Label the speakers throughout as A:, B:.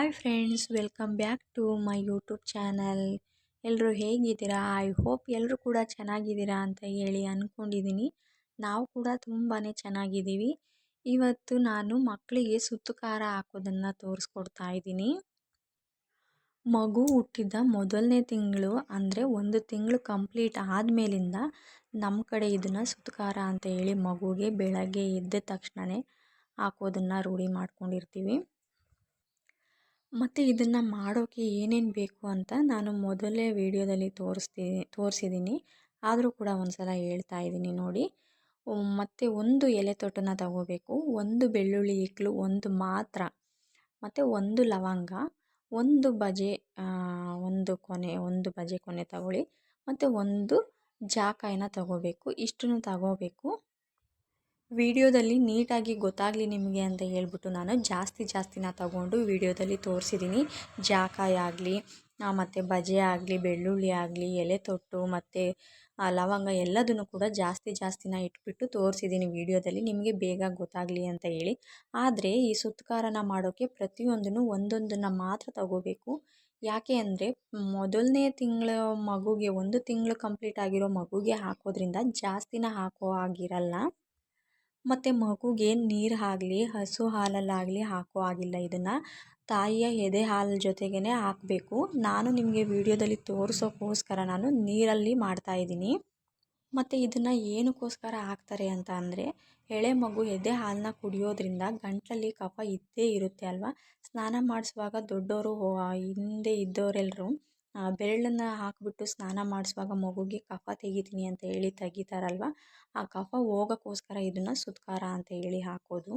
A: Hi friends, welcome back to my YouTube channel. ಎಲ್ಲರೂ ಹೇಗಿದ್ದೀರಾ? I hope ಎಲ್ಲರೂ ಕೂಡ ಚೆನ್ನಾಗಿದ್ದೀರಾ ಅಂತ ಹೇಳಿ ಅಂದ್ಕೊಂಡಿದ್ದೀನಿ. ನಾವು ಕೂಡ ತುಂಬಾ ಚೆನ್ನಾಗಿದ್ದೀವಿ. ಇವತ್ತು ನಾನು ಮಕ್ಕಳಿಗೆ ಸುತ್ತು ಖಾರ ಹಾಕೋದನ್ನು ತೋರಿಸ್ಕೊಡ್ತಾ ಇದ್ದೀನಿ. ಮಗು ಹುಟ್ಟಿದ ಮೊದಲನೇ ತಿಂಗಳು ಅಂದರೆ 1 ತಿಂಗಳು ಕಂಪ್ಲೀಟ್ ಆದಮೇಲಿಂದ ನಮ್ಮ ಕಡೆ ಇದನ್ನು ಸುತ್ತು ಖಾರ ಅಂತ ಹೇಳಿ ಮಗುಗೆ ಬೆಳಗ್ಗೆ ಎದ್ದ ತಕ್ಷಣವೇ ಹಾಕೋದನ್ನು ರೂಢಿ ಮಾಡ್ಕೊಂಡಿರ್ತೀವಿ. ಮತ್ತು ಇದನ್ನು ಮಾಡೋಕ್ಕೆ ಏನೇನು ಬೇಕು ಅಂತ ನಾನು ಮೊದಲೇ ವಿಡಿಯೋದಲ್ಲಿ ತೋರಿಸಿದ್ದೀನಿ. ಆದರೂ ಕೂಡ ಒಂದು ಸಲ ಹೇಳ್ತಾ ಇದ್ದೀನಿ ನೋಡಿ. ಮತ್ತು 1 ಎಲೆ ತೊಟ್ಟನ್ನು ತಗೋಬೇಕು, 1 ಬೆಳ್ಳುಳ್ಳಿ ಇಕ್ಲು, 1 ಮಾತ್ರ, ಮತ್ತು 1 ಲವಂಗ, 1 ಬಜೆ ಕೊನೆ ತಗೊಳ್ಳಿ, ಮತ್ತು 1 ಜಾಕಾಯಿನ ತಗೋಬೇಕು. ಇಷ್ಟನ್ನು ತಗೋಬೇಕು. ವಿಡಿಯೋದಲ್ಲಿ ನೀಟಾಗಿ ಗೊತ್ತಾಗಲಿ ನಿಮಗೆ ಅಂತ ಹೇಳ್ಬಿಟ್ಟು ನಾನು ಜಾಸ್ತಿನ ತಗೊಂಡು ವಿಡಿಯೋದಲ್ಲಿ ತೋರಿಸಿದ್ದೀನಿ. ಜಾಕಾಯಿ ಆಗಲಿ, ಮತ್ತು ಬಜೆ ಆಗಲಿ, ಬೆಳ್ಳುಳ್ಳಿ ಆಗಲಿ, ಎಲೆ ತೊಟ್ಟು ಮತ್ತು ಲವಂಗ ಎಲ್ಲದನ್ನು ಕೂಡ ಜಾಸ್ತಿನ ಇಟ್ಬಿಟ್ಟು ತೋರಿಸಿದ್ದೀನಿ ವಿಡಿಯೋದಲ್ಲಿ, ನಿಮಗೆ ಬೇಗ ಗೊತ್ತಾಗಲಿ ಅಂತ ಹೇಳಿ. ಆದರೆ ಈ ಸುತ್ತು ಖಾರನ ಮಾಡೋಕ್ಕೆ ಪ್ರತಿಯೊಂದನ್ನು ಒಂದೊಂದನ್ನು ಮಾತ್ರ ತಗೋಬೇಕು. ಯಾಕೆ ಅಂದರೆ ಮೊದಲನೇ ತಿಂಗಳ ಮಗುಗೆ 1 ತಿಂಗಳು ಕಂಪ್ಲೀಟ್ ಆಗಿರೋ ಮಗುಗೆ ಹಾಕೋದ್ರಿಂದ ಜಾಸ್ತಿನ ಹಾಕೋ ಆಗಿರಲ್ಲ. ಮತ್ತು ಮಗುಗೆ ನೀರು ಆಗಲಿ, ಹಸು ಹಾಲಲ್ಲಾಗಲಿ ಹಾಕೋ ಆಗಿಲ್ಲ. ಇದನ್ನು ತಾಯಿಯ ಎದೆ ಹಾಲು ಜೊತೆಗೇ ಹಾಕಬೇಕು. ನಾನು ನಿಮಗೆ ವಿಡಿಯೋದಲ್ಲಿ ತೋರಿಸೋಕ್ಕೋಸ್ಕರ ನಾನು ನೀರಲ್ಲಿ ಮಾಡ್ತಾಯಿದ್ದೀನಿ. ಮತ್ತು ಇದನ್ನು ಏನಕ್ಕೋಸ್ಕರ ಹಾಕ್ತಾರೆ ಅಂತ ಅಂದರೆ, ಎಳೆ ಮಗು ಎದೆ ಹಾಲನ್ನ ಕುಡಿಯೋದ್ರಿಂದ ಗಂಟಲಲ್ಲಿ ಕಫ ಇದ್ದೇ ಇರುತ್ತೆ ಅಲ್ವಾ. ಸ್ನಾನ ಮಾಡಿಸುವಾಗ ದೊಡ್ಡವರು ಹಿಂದೆ ಇದ್ದವರೆಲ್ಲರೂ ಬೆರಳನ್ನು ಹಾಕಿಬಿಟ್ಟು ಸ್ನಾನ ಮಾಡಿಸುವಾಗ ಮಗುಗೆ ಕಫ ತೆಗಿತೀನಿ ಅಂತ ಹೇಳಿ ತೆಗಿತಾರಲ್ವ. ಆ ಕಫ ಹೋಗೋಕ್ಕೋಸ್ಕರ ಇದನ್ನು ಸುತ್ತು ಖಾರ ಅಂತ ಹೇಳಿ ಹಾಕೋದು.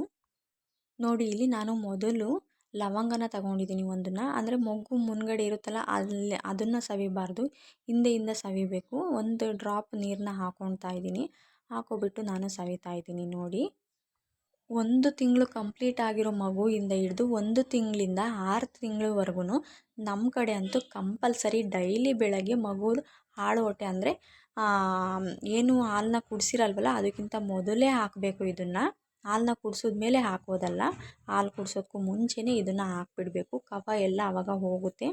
A: ನೋಡಿ, ಇಲ್ಲಿ ನಾನು ಮೊದಲು ಲವಂಗನ ತಗೊಂಡಿದ್ದೀನಿ ಒಂದನ್ನು. ಅಂದರೆ ಮಗು ಮುನ್ಗಡೆ ಇರುತ್ತಲ್ಲ ಅಲ್ಲಿ ಅದನ್ನು ಸವಿಬಾರ್ದು, ಹಿಂದೆಯಿಂದ ಸವಿಬೇಕು. 1 ಡ್ರಾಪ್ ನೀರನ್ನ ಹಾಕ್ಕೊಳ್ತಾ ಇದ್ದೀನಿ. ಹಾಕೋಬಿಟ್ಟು ನಾನು ಸವಿತಾ ಇದ್ದೀನಿ ನೋಡಿ. 1 ತಿಂಗಳು ಕಂಪ್ಲೀಟ್ ಆಗಿರೋ ಮಗುವಿಂದ ಹಿಡಿದು 1 ತಿಂಗಳಿಂದ 6 ತಿಂಗಳವರೆಗೂ ನಮ್ಮ ಕಡೆ ಅಂತೂ ಕಂಪಲ್ಸರಿ ಡೈಲಿ ಬೆಳಗ್ಗೆ ಮಗು ಹಾಳು ಹೊಟ್ಟೆ ಅಂದರೆ ಏನು ಹಾಲನ್ನ ಕುಡಿಸಿರಲ್ವಲ್ಲ ಅದಕ್ಕಿಂತ ಮೊದಲೇ ಹಾಕಬೇಕು. ಇದನ್ನು ಹಾಲನ್ನ ಕುಡಿಸಿದ್ಮೇಲೆ ಹಾಕೋದಲ್ಲ, ಹಾಲು ಕುಡಿಸೋದಕ್ಕೂ ಮುಂಚೆನೇ ಇದನ್ನು ಹಾಕ್ಬಿಡಬೇಕು. ಕಫ ಎಲ್ಲ ಆವಾಗ ಹೋಗುತ್ತೆ.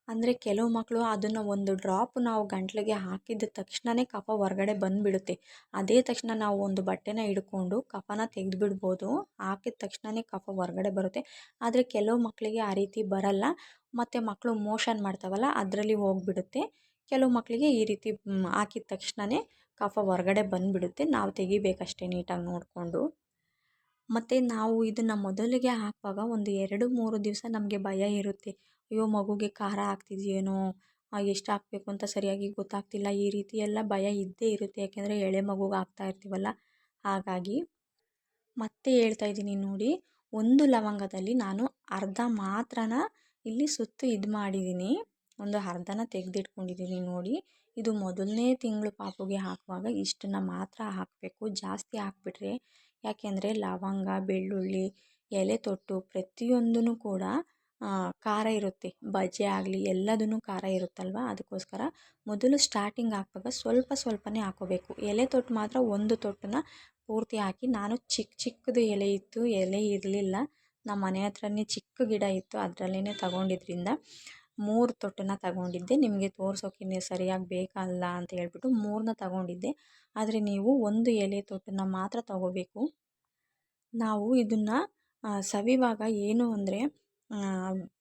A: ಅಂದರೆ ಕೆಲವು ಮಕ್ಕಳು ಅದನ್ನು 1 ಡ್ರಾಪ್ ನಾವು ಗಂಟ್ಲಿಗೆ ಹಾಕಿದ ತಕ್ಷಣವೇ ಕಫ ಹೊರಗಡೆ ಬಂದುಬಿಡುತ್ತೆ. ಅದೇ ತಕ್ಷಣ ನಾವು ಒಂದು ಬಟ್ಟೆನ ಹಿಡ್ಕೊಂಡು ಕಫನ ತೆಗೆದುಬಿಡ್ಬೋದು. ಹಾಕಿದ ತಕ್ಷಣವೇ ಕಫ ಹೊರಗಡೆ ಬರುತ್ತೆ. ಆದರೆ ಕೆಲವು ಮಕ್ಕಳಿಗೆ ಆ ರೀತಿ ಬರಲ್ಲ. ಮತ್ತು ಮಕ್ಕಳು ಮೋಷನ್ ಮಾಡ್ತಾವಲ್ಲ ಅದರಲ್ಲಿ ಹೋಗಿಬಿಡುತ್ತೆ. ಕೆಲವು ಮಕ್ಕಳಿಗೆ ಈ ರೀತಿ ಹಾಕಿದ ತಕ್ಷಣವೇ ಕಫ ಹೊರಗಡೆ ಬಂದುಬಿಡುತ್ತೆ. ನಾವು ತೆಗಿಬೇಕಷ್ಟೇ ನೀಟಾಗಿ ನೋಡಿಕೊಂಡು. ಮತ್ತು ನಾವು ಇದನ್ನು ಮೊದಲಿಗೆ ಹಾಕುವಾಗ ಒಂದು 2-3 ದಿವಸ ನಮಗೆ ಭಯ ಇರುತ್ತೆ. ಅಯ್ಯೋ, ಮಗುಗೆ ಖಾರ ಆಗ್ತಿದೆಯೇನೋ, ಎಷ್ಟು ಹಾಕಬೇಕು ಅಂತ ಸರಿಯಾಗಿ ಗೊತ್ತಾಗ್ತಿಲ್ಲ, ಈ ರೀತಿ ಎಲ್ಲ ಭಯ ಇದ್ದೇ ಇರುತ್ತೆ. ಯಾಕೆಂದರೆ ಎಳೆ ಮಗುಗೆ ಹಾಕ್ತಾ ಇರ್ತೀವಲ್ಲ, ಹಾಗಾಗಿ. ಮತ್ತೆ ಹೇಳ್ತಾ ಇದ್ದೀನಿ ನೋಡಿ, 1 ಲವಂಗದಲ್ಲಿ ನಾನು ಅರ್ಧ ಮಾತ್ರನ ಇಲ್ಲಿ ಸುತ್ತು ಇದು ಮಾಡಿದ್ದೀನಿ, ಒಂದು ಅರ್ಧನ ತೆಗೆದಿಟ್ಕೊಂಡಿದ್ದೀನಿ ನೋಡಿ. ಇದು ಮೊದಲನೇ ತಿಂಗಳು ಪಾಪುಗೆ ಹಾಕುವಾಗ ಇಷ್ಟನ್ನು ಮಾತ್ರ ಹಾಕಬೇಕು. ಜಾಸ್ತಿ ಹಾಕ್ಬಿಟ್ರೆ, ಯಾಕೆಂದರೆ ಲವಂಗ, ಬೆಳ್ಳುಳ್ಳಿ, ಎಲೆ ತೊಟ್ಟು ಪ್ರತಿಯೊಂದೂ ಕೂಡ ಖಾರ ಇರುತ್ತೆ. ಬಜೆ ಆಗಲಿ ಎಲ್ಲದೂ ಖಾರ ಇರುತ್ತಲ್ವ, ಅದಕ್ಕೋಸ್ಕರ ಮೊದಲು ಸ್ಟಾರ್ಟಿಂಗ್ ಹಾಕುವಾಗ ಸ್ವಲ್ಪನೇ ಹಾಕೋಬೇಕು. ಎಲೆ ತೊಟ್ಟು ಮಾತ್ರ 1 ತೊಟ್ಟನ್ನ ಪೂರ್ತಿ ಹಾಕಿ, ನಾನು ಚಿಕ್ಕದು ಎಲೆ ಇತ್ತು, ಎಲೆ ಇರಲಿಲ್ಲ, ನಮ್ಮ ಮನೆ ಹತ್ರನೇ ಚಿಕ್ಕ ಗಿಡ ಇತ್ತು, ಅದರಲ್ಲೇ ತಗೊಂಡಿದ್ರಿಂದ 3 ತೊಟ್ಟನ್ನು ತಗೊಂಡಿದ್ದೆ. ನಿಮಗೆ ತೋರಿಸೋಕೆ ಸರಿಯಾಗಿ ಬೇಕಲ್ಲ ಅಂತ ಹೇಳ್ಬಿಟ್ಟು 3ನ ತಗೊಂಡಿದ್ದೆ. ಆದರೆ ನೀವು 1 ಎಲೆ ತೊಟ್ಟನ್ನು ಮಾತ್ರ ತಗೋಬೇಕು. ನಾವು ಇದನ್ನು ಸವಿವಾಗ ಏನು ಅಂದರೆ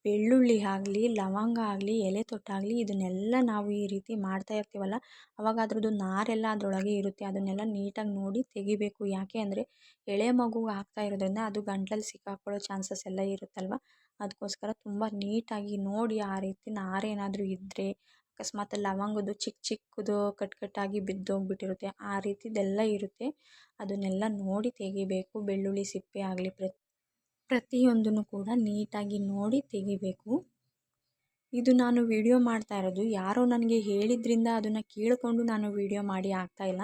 A: ಬೆಳ್ಳುಳ್ಳಿ ಆಗಲಿ, ಲವಂಗ ಆಗಲಿ, ಎಲೆ ತೊಟ್ಟಾಗಲಿ ಇದನ್ನೆಲ್ಲ ನಾವು ಈ ರೀತಿ ಮಾಡ್ತಾ ಇರ್ತೀವಲ್ಲ, ಆವಾಗ ಅದ್ರದ್ದು ನಾರೆಲ್ಲ ಅದರೊಳಗೆ ಇರುತ್ತೆ. ಅದನ್ನೆಲ್ಲ ನೀಟಾಗಿ ನೋಡಿ ತೆಗಿಬೇಕು. ಯಾಕೆ ಅಂದರೆ ಎಳೆ ಮಗುಗೆ ಹಾಕ್ತಾ ಇರೋದ್ರಿಂದ ಅದು ಗಂಟಲಲ್ಲಿ ಸಿಕ್ಕಾಕೊಳ್ಳೋ ಚಾನ್ಸಸ್ ಎಲ್ಲ ಇರುತ್ತಲ್ವ. ಅದಕ್ಕೋಸ್ಕರ ತುಂಬ ನೀಟಾಗಿ ನೋಡಿ, ಆ ರೀತಿ ನಾರೇನಾದರೂ ಇದ್ದರೆ, ಅಕಸ್ಮಾತ್ ಲವಂಗದ್ದು ಚಿಕ್ಕದು ಕಟ್ಟಾಗಿ ಬಿದ್ದೋಗ್ಬಿಟ್ಟಿರುತ್ತೆ, ಆ ರೀತಿದೆಲ್ಲ ಇರುತ್ತೆ. ಅದನ್ನೆಲ್ಲ ನೋಡಿ ತೆಗಿಬೇಕು. ಬೆಳ್ಳುಳ್ಳಿ ಸಿಪ್ಪೆ ಆಗಲಿ ಪ್ರತಿಯೊಂದನ್ನು ಕೂಡ ನೀಟಾಗಿ ನೋಡಿ ತೆಗಿಬೇಕು. ಇದು ನಾನು ವಿಡಿಯೋ ಮಾಡ್ತಾ ಇರೋದು ಯಾರೋ ನನಗೆ ಹೇಳಿದ್ರಿಂದ ಅದನ್ನು ಕೇಳಿಕೊಂಡು ನಾನು ವಿಡಿಯೋ ಮಾಡಿ ಹಾಕ್ತಾಯಿಲ್ಲ.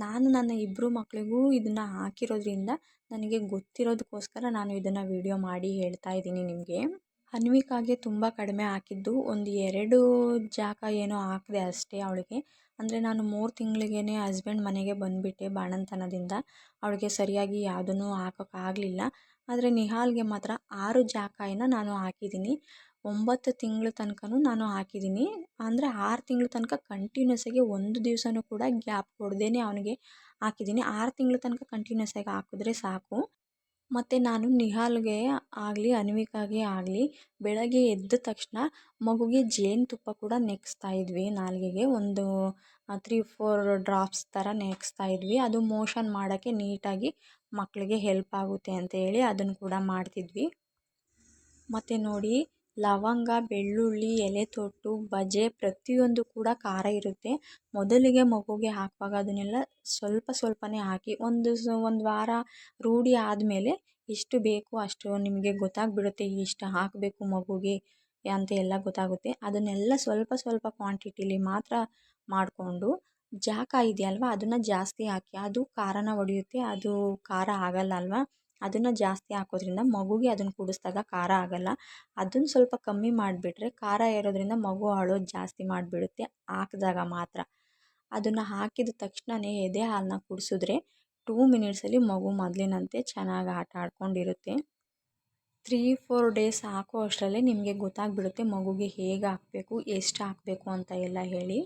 A: ನಾನು ನನ್ನ 2 ಮಕ್ಕಳಿಗೂ ಇದನ್ನು ಹಾಕಿರೋದ್ರಿಂದ ನನಗೆ ಗೊತ್ತಿರೋದಕ್ಕೋಸ್ಕರ ನಾನು ಇದನ್ನು ವಿಡಿಯೋ ಮಾಡಿ ಹೇಳ್ತಾ ಇದ್ದೀನಿ ನಿಮಗೆ. ಅನ್ವಿಕಾಗೆ ತುಂಬ ಕಡಿಮೆ ಹಾಕಿದ್ದು, ಒಂದು 2 ಜಾಕ ಏನೋ ಹಾಕಿದೆ ಅಷ್ಟೇ ಅವಳಿಗೆ. ಅಂದರೆ ನಾನು 3 ತಿಂಗಳಿಗೇ ಹಸ್ಬೆಂಡ್ ಮನೆಗೆ ಬಂದುಬಿಟ್ಟೆ ಬಾಣಂತನದಿಂದ. ಅವಳಿಗೆ ಸರಿಯಾಗಿ ಯಾವುದನ್ನು ಹಾಕೋಕ್ಕಾಗಲಿಲ್ಲ. ಆದರೆ ನಿಹಾಲ್ಗೆ ಮಾತ್ರ 6 ಜಾಕಾಯಿನ ನಾನು ಹಾಕಿದ್ದೀನಿ. 9 ತಿಂಗಳ ತನಕನೂ ನಾನು ಹಾಕಿದ್ದೀನಿ. ಅಂದರೆ 6 ತಿಂಗಳ ತನಕ ಕಂಟಿನ್ಯೂಸ್ ಆಗಿ ಒಂದು ದಿವಸನೂ ಕೂಡ ಗ್ಯಾಪ್ ಕೊಡದೇನೆ ಅವನಿಗೆ ಹಾಕಿದ್ದೀನಿ. 6 ತಿಂಗಳ ತನಕ ಕಂಟಿನ್ಯೂಸ್ ಆಗಿ ಹಾಕಿದ್ರೆ ಸಾಕು. ಮತ್ತು ನಾನು ನಿಹಾಲ್ಗೆ ಆಗಲಿ ಅನ್ವಿಕಾಗೆ ಆಗಲಿ ಬೆಳಗ್ಗೆ ಎದ್ದ ತಕ್ಷಣ ಮಗುಗೆ ಜೇನುತುಪ್ಪ ಕೂಡ ನೆಕ್ಸ್ತಾ ಇದ್ವಿ ನಾಲಿಗೆಗೆ. ಒಂದು 3-4 ಡ್ರಾಪ್ಸ್ ಥರ ನೆಕ್ಸ್ತಾ ಇದ್ವಿ. ಅದು ಮೋಷನ್ ಮಾಡೋಕ್ಕೆ ನೀಟಾಗಿ ಮಕ್ಕಳಿಗೆ ಹೆಲ್ಪ್ ಆಗುತ್ತೆ ಅಂತ ಹೇಳಿ ಅದನ್ನು ಕೂಡ ಮಾಡ್ತಿದ್ವಿ. ಮತ್ತು ನೋಡಿ, ಲವಂಗ, ಬೆಳ್ಳುಳ್ಳಿ, ಎಲೆ ತೊಟ್ಟು, ಬಜೆ ಪ್ರತಿಯೊಂದು ಕೂಡ ಖಾರ ಇರುತ್ತೆ. ಮೊದಲಿಗೆ ಮಗುಗೆ ಹಾಕುವಾಗ ಅದನ್ನೆಲ್ಲ ಸ್ವಲ್ಪ ಸ್ವಲ್ಪನೇ ಹಾಕಿ ಒಂದು ವಾರ ರೂಢಿ ಆದಮೇಲೆ ಎಷ್ಟು ಬೇಕು ಅಷ್ಟು ನಿಮಗೆ ಗೊತ್ತಾಗ್ಬಿಡುತ್ತೆ. ಇಷ್ಟು ಹಾಕಬೇಕು ಮಗುಗೆ ಅಂತ ಎಲ್ಲ ಗೊತ್ತಾಗುತ್ತೆ. ಅದನ್ನೆಲ್ಲ ಸ್ವಲ್ಪ ಸ್ವಲ್ಪ ಕ್ವಾಂಟಿಟಿಲಿ ಮಾತ್ರ ಮಾಡಿಕೊಂಡು ಜಾಕ ಇದೆಯಲ್ವ ಅದನ್ನು ಜಾಸ್ತಿ ಹಾಕಿ. ಅದು ಖಾರನ ಹೊಡೆಯುತ್ತೆ, ಅದು ಖಾರ ಆಗಲ್ಲ ಅಲ್ವಾ. ಅದನ್ನು ಜಾಸ್ತಿ ಹಾಕೋದ್ರಿಂದ ಮಗುಗೆ ಅದನ್ನು ಕುಡಿಸ್ದಾಗ ಖಾರ ಆಗಲ್ಲ. ಅದನ್ನು ಸ್ವಲ್ಪ ಕಮ್ಮಿ ಮಾಡಿಬಿಟ್ರೆ ಖಾರ ಇರೋದ್ರಿಂದ ಮಗು ಅಳೋದು ಜಾಸ್ತಿ ಮಾಡಿಬಿಡುತ್ತೆ ಹಾಕಿದಾಗ ಮಾತ್ರ. ಅದನ್ನು ಹಾಕಿದ ತಕ್ಷಣವೇ ಎದೆ ಹಾಲನ್ನ ಕುಡಿಸಿದ್ರೆ 2 ಮಿನಿಟ್ಸಲ್ಲಿ ಮಗು ಮೊದಲಿನಂತೆ ಚೆನ್ನಾಗಿ ಆಟ ಆಡ್ಕೊಂಡಿರುತ್ತೆ. 3-4 ಡೇಸ್ ಹಾಕೋ ಅಷ್ಟರಲ್ಲೇ ನಿಮಗೆ ಗೊತ್ತಾಗ್ಬಿಡುತ್ತೆ ಮಗುಗೆ ಹೇಗೆ ಹಾಕಬೇಕು, ಎಷ್ಟು ಹಾಕಬೇಕು ಅಂತ ಎಲ್ಲ ಹೇಳಿ.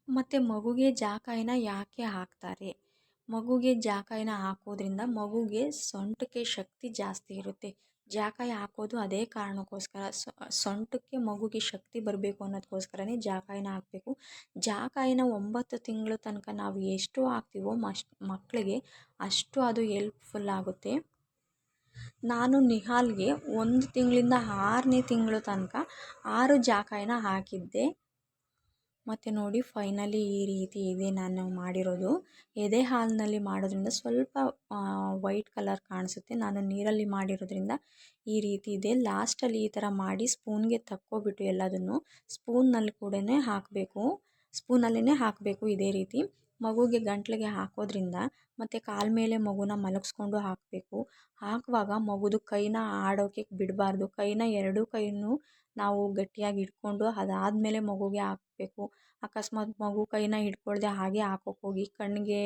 A: ಮತ್ತು ಮಗುಗೆ ಜಾಕಾಯಿನ ಯಾಕೆ ಹಾಕ್ತಾರೆ? ಮಗುಗೆ ಜಾಕಾಯಿನ ಹಾಕೋದ್ರಿಂದ ಮಗುಗೆ ಸೊಂಟಕ್ಕೆ ಶಕ್ತಿ ಜಾಸ್ತಿ ಇರುತ್ತೆ. ಜಾಕಾಯಿ ಹಾಕೋದು ಅದೇ ಕಾರಣಕ್ಕೋಸ್ಕರ. ಸೊಂಟಕ್ಕೆ ಮಗುಗೆ ಶಕ್ತಿ ಬರಬೇಕು ಅನ್ನೋದಕ್ಕೋಸ್ಕರನೇ ಜಾಕಾಯಿನ ಹಾಕಬೇಕು. ಜಾಕಾಯಿನ 9 ತಿಂಗಳ ತನಕ ನಾವು ಎಷ್ಟು ಹಾಕ್ತೀವೋ ಮಕ್ಕಳಿಗೆ ಅಷ್ಟು ಅದು ಹೆಲ್ಪ್ಫುಲ್ ಆಗುತ್ತೆ. ನಾನು ನಿಹಾಲ್ಗೆ 1 ತಿಂಗಳಿಂದ 6ನೇ ತಿಂಗಳು ತನಕ 6 ಜಾಕಾಯಿನ ಹಾಕಿದ್ದೆ. ಮತ್ತು ನೋಡಿ, ಫೈನಲಿ ಈ ರೀತಿ ಇದೆ ನಾನು ಮಾಡಿರೋದು. ಎದೆ ಹಾಲಿನಲ್ಲಿ ಮಾಡೋದ್ರಿಂದ ಸ್ವಲ್ಪ ವೈಟ್ ಕಲರ್ ಕಾಣಿಸುತ್ತೆ. ನಾನು ನೀರಲ್ಲಿ ಮಾಡಿರೋದ್ರಿಂದ ಈ ರೀತಿ ಇದೆ. ಲಾಸ್ಟಲ್ಲಿ ಈ ಥರ ಮಾಡಿ ಸ್ಪೂನ್ಗೆ ತಕ್ಕೊಬಿಟ್ಟು ಎಲ್ಲದನ್ನು ಸ್ಪೂನ್ನಲ್ಲಿ ಕೂಡ ಹಾಕಬೇಕು. ಸ್ಪೂನಲ್ಲೇ ಹಾಕಬೇಕು ಇದೇ ರೀತಿ. ಮಗುಗೆ ಗಂಟ್ಲಿಗೆ ಹಾಕೋದ್ರಿಂದ ಮತ್ತು ಕಾಲ ಮೇಲೆ ಮಗುನ ಮಲಗಿಸ್ಕೊಂಡು ಹಾಕಬೇಕು. ಹಾಕುವಾಗ ಮಗುದು ಕೈನ ಆಡೋಕ್ಕೆ ಬಿಡಬಾರ್ದು. ಕೈನ 2 ಕೈನೂ ನಾವು ಗಟ್ಟಿಯಾಗಿ ಇಟ್ಕೊಂಡು ಅದಾದಮೇಲೆ ಮಗುಗೆ ಹಾಕಬೇಕು. ಅಕಸ್ಮಾತ್ ಮಗು ಕೈನ ಹಿಡ್ಕೊಳ್ದೆ ಹಾಗೆ ಹಾಕೋಕ್ಕೋಗಿ ಕಣ್ಣಿಗೆ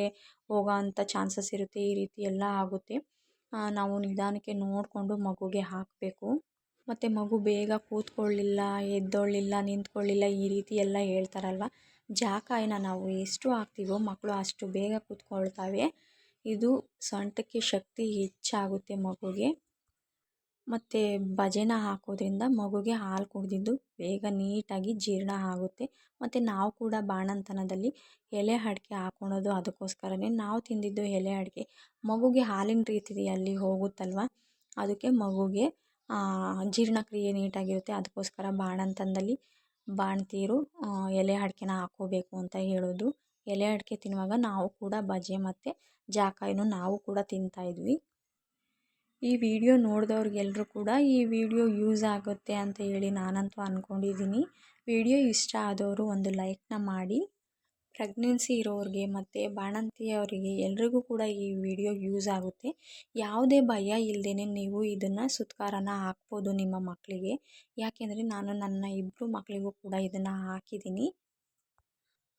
A: ಹೋಗೋ ಅಂಥ ಚಾನ್ಸಸ್ ಇರುತ್ತೆ. ಈ ರೀತಿ ಎಲ್ಲ ಆಗುತ್ತೆ. ನಾವು ನಿಧಾನಕ್ಕೆ ನೋಡಿಕೊಂಡು ಮಗುಗೆ ಹಾಕಬೇಕು. ಮತ್ತು ಮಗು ಬೇಗ ಕೂತ್ಕೊಳ್ಳಿಲ್ಲ, ಎದ್ದೊಳ್ಳಿಲ್ಲ, ನಿಂತ್ಕೊಳ್ಳಿಲ್ಲ ಈ ರೀತಿ ಎಲ್ಲ ಹೇಳ್ತಾರಲ್ವ. ಜಾಕಾಯಿನ ನಾವು ಎಷ್ಟು ಹಾಕ್ತೀವೋ ಮಕ್ಕಳು ಅಷ್ಟು ಬೇಗ ಕೂತ್ಕೊಳ್ತವೆ. ಇದು ಸೊಂಟಕ್ಕೆ ಶಕ್ತಿ ಹೆಚ್ಚಾಗುತ್ತೆ ಮಗುಗೆ. ಮತ್ತು ಬಜೆನ ಹಾಕೋದ್ರಿಂದ ಮಗುಗೆ ಹಾಲು ಕುಡಿದಿದ್ದು ಬೇಗ ನೀಟಾಗಿ ಜೀರ್ಣ ಆಗುತ್ತೆ. ಮತ್ತು ನಾವು ಕೂಡ ಬಾಣಂತನದಲ್ಲಿ ಎಲೆ ಅಡಿಕೆ ಹಾಕ್ಕೊಳೋದು ಅದಕ್ಕೋಸ್ಕರನೇ. ನಾವು ತಿಂದಿದ್ದು ಎಲೆ ಅಡಿಕೆ ಮಗುಗೆ ಹಾಲಿನ ರೀತಿಯಲ್ಲಿ ಹೋಗುತ್ತಲ್ವ, ಅದಕ್ಕೆ ಮಗುಗೆ ಜೀರ್ಣಕ್ರಿಯೆ ನೀಟಾಗಿರುತ್ತೆ. ಅದಕ್ಕೋಸ್ಕರ ಬಾಣಂತನದಲ್ಲಿ ಬಾಣಂತಿಯರು ಎಲೆ ಅಡಿಕೆನ ಹಾಕ್ಕೋಬೇಕು ಅಂತ ಹೇಳೋದು. ಎಲೆ ಅಡಿಕೆ ತಿನ್ನುವಾಗ ನಾವು ಕೂಡ ಬಜೆ ಮತ್ತು ಜಾಕಾಯಿನೂ ನಾವು ಕೂಡ ತಿಂತಾಯಿದ್ವಿ. ಈ ವಿಡಿಯೋ ನೋಡಿದವ್ರಿಗೆಲ್ರೂ ಕೂಡ ಈ ವಿಡಿಯೋ ಯೂಸ್ ಆಗುತ್ತೆ ಅಂತ ಹೇಳಿ ನಾನಂತೂ ಅಂದ್ಕೊಂಡಿದ್ದೀನಿ. ವಿಡಿಯೋ ಇಷ್ಟ ಆದವರು ಒಂದು ಲೈಕ್ನ ಮಾಡಿ. ಪ್ರೆಗ್ನೆನ್ಸಿ ಇರೋರಿಗೆ ಮತ್ತು ಬಾಣಂತಿಯವರಿಗೆ ಎಲ್ರಿಗೂ ಕೂಡ ಈ ವಿಡಿಯೋ ಯೂಸ್ ಆಗುತ್ತೆ. ಯಾವುದೇ ಭಯ ಇಲ್ಲದೇ ನೀವು ಇದನ್ನು ಸುತ್ಕಾರನ ಹಾಕ್ಬೋದು ನಿಮ್ಮ ಮಕ್ಕಳಿಗೆ. ಯಾಕೆಂದರೆ ನಾನು ನನ್ನ 2 ಮಕ್ಕಳಿಗೂ ಕೂಡ ಇದನ್ನು ಹಾಕಿದ್ದೀನಿ.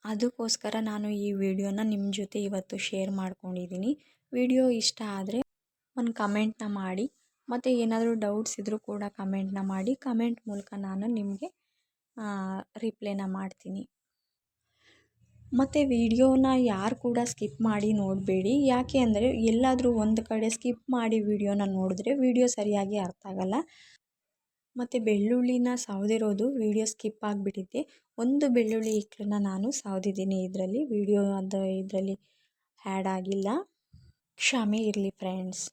A: ಅದಕ್ಕೋಸ್ಕರ ನಾನು ಈ ವಿಡಿಯೋನ ನಿಮ್ಮ ಜೊತೆ ಇವತ್ತು ಶೇರ್ ಮಾಡ್ಕೊಂಡಿದ್ದೀನಿ. ವಿಡಿಯೋ ಇಷ್ಟ ಆದರೆ ಒಂದು ಕಮೆಂಟ್ನ ಮಾಡಿ. ಮತ್ತು ಏನಾದರೂ ಡೌಟ್ಸ್ ಇದ್ದರೂ ಕೂಡ ಕಮೆಂಟ್ನ ಮಾಡಿ. ಕಮೆಂಟ್ ಮೂಲಕ ನಾನು ನಿಮಗೆ ರಿಪ್ಲೈನ ಮಾಡ್ತೀನಿ. ಮತ್ತು ವಿಡಿಯೋನ ಯಾರು ಕೂಡ ಸ್ಕಿಪ್ ಮಾಡಿ ನೋಡಬೇಡಿ. ಯಾಕೆ ಅಂದರೆ ಎಲ್ಲಾದರೂ ಒಂದು ಕಡೆ ಸ್ಕಿಪ್ ಮಾಡಿ ವಿಡಿಯೋನ ನೋಡಿದ್ರೆ ವಿಡಿಯೋ ಸರಿಯಾಗಿ ಅರ್ಥ ಆಗಲ್ಲ. ಮತ್ತು ಬೆಳ್ಳುಳ್ಳಿನ ಸವದಿರೋದು ವಿಡಿಯೋ ಸ್ಕಿಪ್ ಆಗಿಬಿಟ್ಟಿದ್ದೆ. 1 ಬೆಳ್ಳುಳ್ಳಿ ಇಕ್ಕಳನ್ನ ನಾನು ಸವದಿದ್ದೀನಿ. ಇದರಲ್ಲಿ ವಿಡಿಯೋ ಇದರಲ್ಲಿ ಆ್ಯಡ್ ಆಗಿಲ್ಲ, ಕ್ಷಮೆ ಇರಲಿ ಫ್ರೆಂಡ್ಸ್.